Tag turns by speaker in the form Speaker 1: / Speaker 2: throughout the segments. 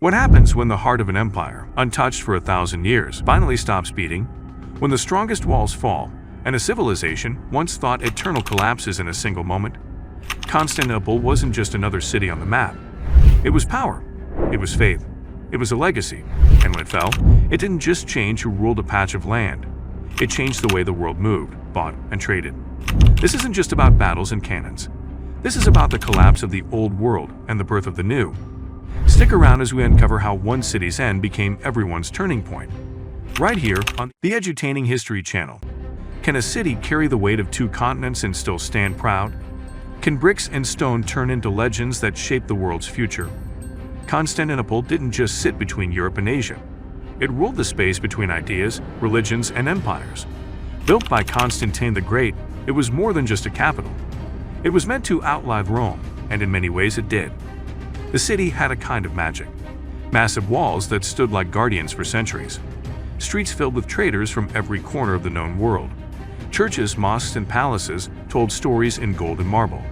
Speaker 1: What happens when the heart of an empire, untouched for 1,000 years, finally stops beating? When the strongest walls fall, and a civilization, once thought eternal, collapses in a single moment? Constantinople wasn't just another city on the map. It was power. It was faith. It was a legacy. And when it fell, it didn't just change who ruled a patch of land. It changed the way the world moved, bought, and traded. This isn't just about battles and cannons. This is about the collapse of the old world and the birth of the new. Stick around as we uncover how one city's end became everyone's turning point. Right here on the Edutaining History channel. Can a city carry the weight of 2 continents and still stand proud? Can bricks and stone turn into legends that shape the world's future? Constantinople didn't just sit between Europe and Asia. It ruled the space between ideas, religions, and empires. Built by Constantine the Great, it was more than just a capital. It was meant to outlive Rome, and in many ways it did. The city had a kind of magic. Massive walls that stood like guardians for centuries. Streets filled with traders from every corner of the known world. Churches, mosques, and palaces told stories in gold and marble.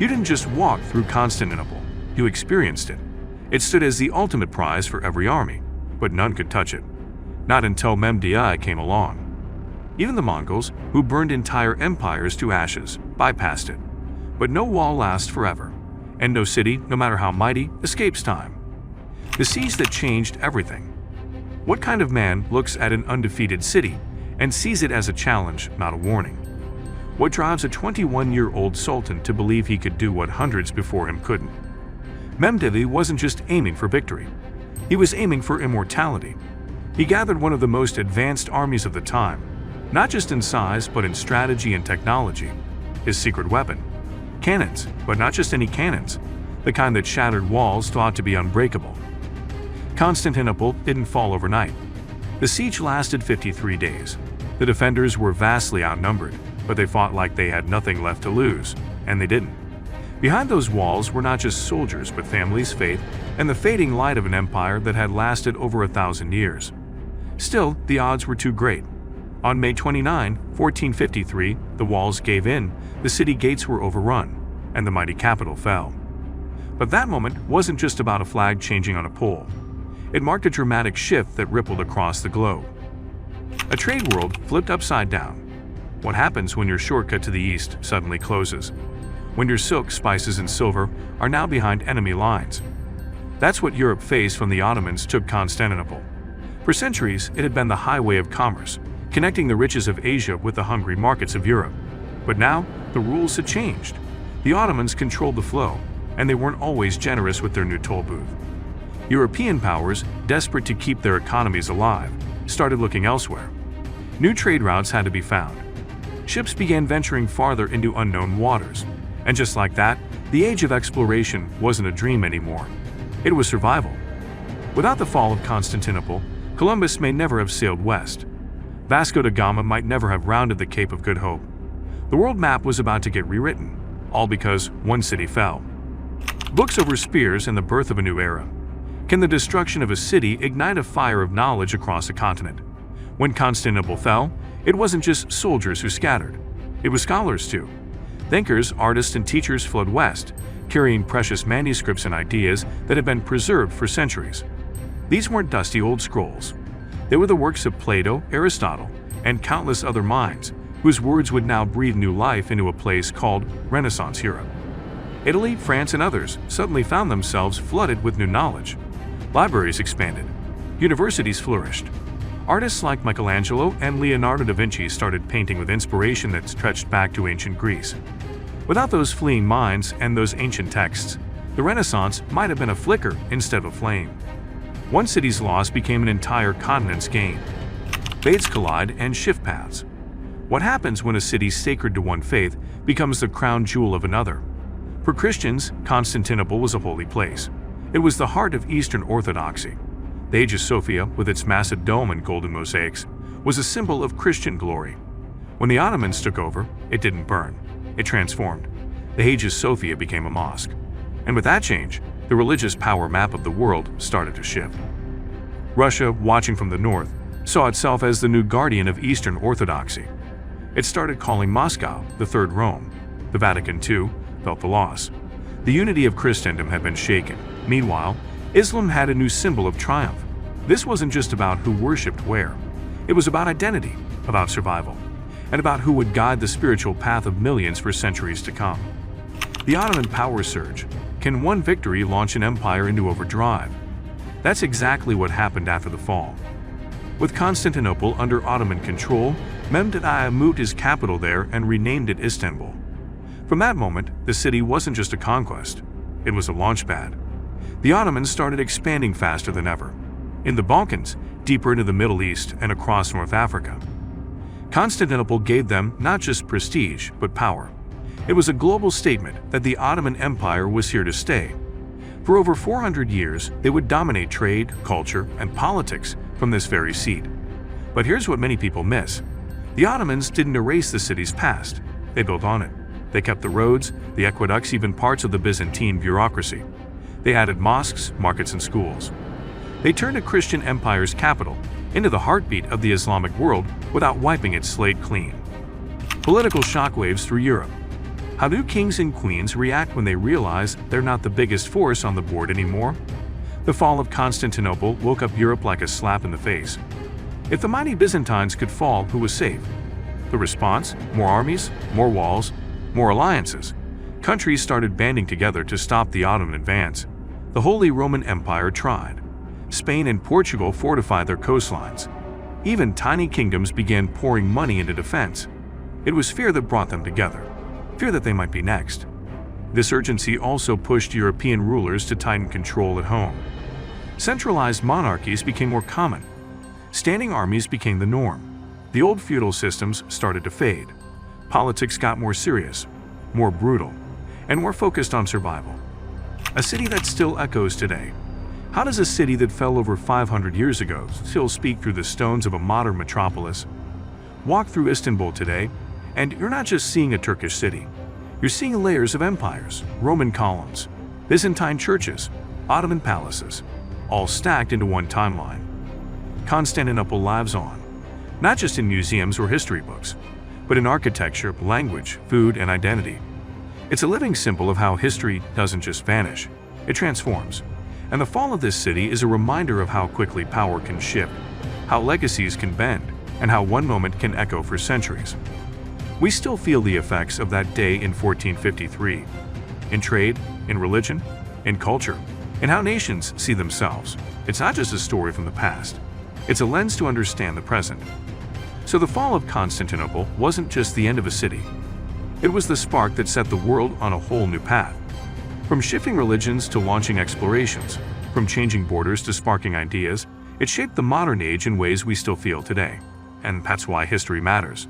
Speaker 1: You didn't just walk through Constantinople, you experienced it. It stood as the ultimate prize for every army, but none could touch it. Not until Mehmed II came along. Even the Mongols, who burned entire empires to ashes, bypassed it. But no wall lasts forever, and no city, no matter how mighty, escapes time. The siege that changed everything. What kind of man looks at an undefeated city and sees it as a challenge, not a warning? What drives a 21-year-old sultan to believe he could do what hundreds before him couldn't? Mehmed II wasn't just aiming for victory. He was aiming for immortality. He gathered one of the most advanced armies of the time, not just in size but in strategy and technology. His secret weapon. Cannons, but not just any cannons, the kind that shattered walls thought to be unbreakable. Constantinople didn't fall overnight. The siege lasted 53 days. The defenders were vastly outnumbered, but they fought like they had nothing left to lose, and they didn't. Behind those walls were not just soldiers, but families, faith, and the fading light of an empire that had lasted over 1,000 years. Still, the odds were too great. On May 29, 1453, the walls gave in, the city gates were overrun, and the mighty capital fell. But that moment wasn't just about a flag changing on a pole. It marked a dramatic shift that rippled across the globe. A trade world flipped upside down. What happens when your shortcut to the east suddenly closes? When your silk, spices, and silver are now behind enemy lines? That's what Europe faced when the Ottomans took Constantinople. For centuries, it had been the highway of commerce, connecting the riches of Asia with the hungry markets of Europe. But now, the rules had changed. The Ottomans controlled the flow, and they weren't always generous with their new toll booth. European powers, desperate to keep their economies alive, started looking elsewhere. New trade routes had to be found. Ships began venturing farther into unknown waters. And just like that, the age of exploration wasn't a dream anymore. It was survival. Without the fall of Constantinople, Columbus may never have sailed west. Vasco da Gama might never have rounded the Cape of Good Hope. The world map was about to get rewritten, all because one city fell. Books over spears and the birth of a new era. Can the destruction of a city ignite a fire of knowledge across a continent? When Constantinople fell, it wasn't just soldiers who scattered. It was scholars too. Thinkers, artists, and teachers flowed west, carrying precious manuscripts and ideas that had been preserved for centuries. These weren't dusty old scrolls. They were the works of Plato, Aristotle, and countless other minds, whose words would now breathe new life into a place called Renaissance Europe. Italy, France, and others suddenly found themselves flooded with new knowledge. Libraries expanded. Universities flourished. Artists like Michelangelo and Leonardo da Vinci started painting with inspiration that stretched back to ancient Greece. Without those fleeing minds and those ancient texts, the Renaissance might have been a flicker instead of a flame. One city's loss became an entire continent's gain. Faiths collide and shift paths. What happens when a city sacred to one faith becomes the crown jewel of another? For Christians, Constantinople was a holy place. It was the heart of Eastern Orthodoxy. The Hagia Sophia, with its massive dome and golden mosaics, was a symbol of Christian glory. When the Ottomans took over, it didn't burn. It transformed. The Hagia Sophia became a mosque. And with that change, the religious power map of the world started to shift. Russia, watching from the north, saw itself as the new guardian of Eastern Orthodoxy. It started calling Moscow the Third Rome. The Vatican, too, felt the loss. The unity of Christendom had been shaken. Meanwhile, Islam had a new symbol of triumph. This wasn't just about who worshipped where. It was about identity, about survival, and about who would guide the spiritual path of millions for centuries to come. The Ottoman power surge. Can one victory launch an empire into overdrive? That's exactly what happened after the fall. With Constantinople under Ottoman control, Mehmed II moved his capital there and renamed it Istanbul. From that moment, the city wasn't just a conquest, it was a launchpad. The Ottomans started expanding faster than ever. In the Balkans, deeper into the Middle East, and across North Africa. Constantinople gave them not just prestige, but power. It was a global statement that the Ottoman Empire was here to stay. For over 400 years, they would dominate trade, culture, and politics from this very seat. But here's what many people miss. The Ottomans didn't erase the city's past. They built on it. They kept the roads, the aqueducts, even parts of the Byzantine bureaucracy. They added mosques, markets, and schools. They turned a Christian empire's capital into the heartbeat of the Islamic world without wiping its slate clean. Political shockwaves through Europe. How do kings and queens react when they realize they're not the biggest force on the board anymore? The fall of Constantinople woke up Europe like a slap in the face. If the mighty Byzantines could fall, who was safe? The response? More armies, more walls, more alliances. Countries started banding together to stop the Ottoman advance. The Holy Roman Empire tried. Spain and Portugal fortified their coastlines. Even tiny kingdoms began pouring money into defense. It was fear that brought them together. Fear that they might be next. This urgency also pushed European rulers to tighten control at home. Centralized monarchies became more common. Standing armies became the norm. The old feudal systems started to fade. Politics got more serious, more brutal, and more focused on survival. A city that still echoes today. How does a city that fell over 500 years ago still speak through the stones of a modern metropolis? Walk through Istanbul today, and you're not just seeing a Turkish city. You're seeing layers of empires, Roman columns, Byzantine churches, Ottoman palaces, all stacked into one timeline. Constantinople lives on, not just in museums or history books, but in architecture, language, food, and identity. It's a living symbol of how history doesn't just vanish, it transforms. And the fall of this city is a reminder of how quickly power can shift, how legacies can bend, and how one moment can echo for centuries. We still feel the effects of that day in 1453, in trade, in religion, in culture, in how nations see themselves. It's not just a story from the past, it's a lens to understand the present. So the fall of Constantinople wasn't just the end of a city. It was the spark that set the world on a whole new path. From shifting religions to launching explorations, from changing borders to sparking ideas, it shaped the modern age in ways we still feel today. And that's why history matters.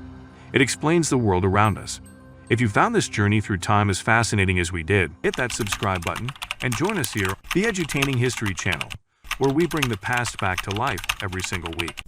Speaker 1: It explains the world around us. If you found this journey through time as fascinating as we did, hit that subscribe button and join us here, the Edutaining History channel, where we bring the past back to life every single week.